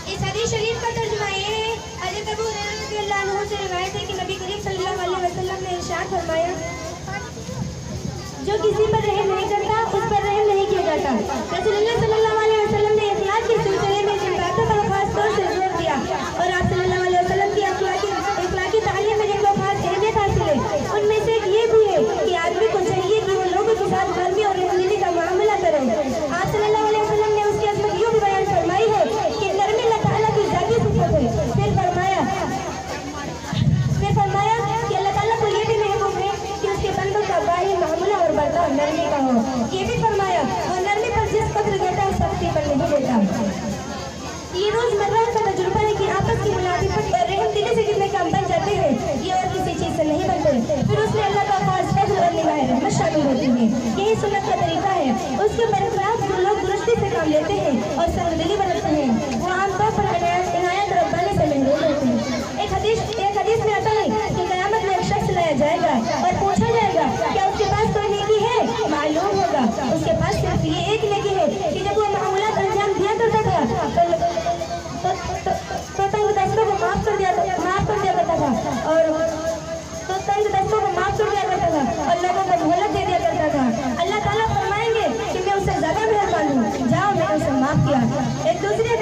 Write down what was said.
इस हदीस शरीफ का तर्जुमा ये है, हज़रत अबू हुरैरा रज़ियल्लाहु अन्हु से रिवायत है कि नबी करीम सल्लल्लाहु अलैहि वसल्लम ने इरशाद फरमाया, जो किसी पर रहम नहीं करता उस पर रहम नहीं किया जाता। रसूलुल्लाह सल्लल्लाहु अलैहि वसल्लम ने इखलास के सिलसिले में जिन बातों पर खास तौर से जोर दिया और आप सल्लल्लाहु अलैहि वसल्लम की इखलाकी तालीम में जिनको खास अहमियत हासिल है, उनमें से एक ये भी है कि आदमी को चाहिए कि वो लोगों के साथ गर्मी और रहमदिली का मामला करे। आप सल्लल्लाहु अलैहि वसल्लम ने उसकी अज़मत यूं भी बयान फरमाई है कि नरमी अल्लाह ताला की ज़ाती सिफ़त है। फिर फरमाया कि अल्लाह ताला को ये भी महबूब है कि उसके बंदों का बाहरी मामला और बर्ताव नरमी का हो। ये भी फरमाया वो नरमी पर जिस कदर देता है सख्ती पर नहीं देता। ये रोजमर्रा का तजुर्बा है कि आपस की मुनाफिकत और रहमदिली से जितने काम बन जाते हैं ये और किसी चीज से नहीं बनते। फिर उसमें अल्लाह का खास फज़ल और निगाह रहमत शामिल होती है। यही सुन्नत का तरीका है। उसके बरखलाफ जो लोग दुरुस्ती से काम लेते हैं और संगदिली बरतते हैं वो आमतौर पर इनायत रब्बानी से महरूम होते हैं। एक हदीस में आता है कि क़यामत में एक शख्स लाया जाएगा और पूछा जाएगा क्या उसके पास कोई नेकी है। मालूम होगा उसके पास सिर्फ ये एक नेकी है कि जब वो मामूलात अंजाम दिया करता था तो तंग दस्तों को माफ कर दिया करता था और लोगों को मोहलत दे दिया करता था। अल्लाह ताला फरमाएंगे कि मैं उससे ज्यादा मेहरबान हूँ, जाओ मैंने उसे माफ किया। एक दूसरे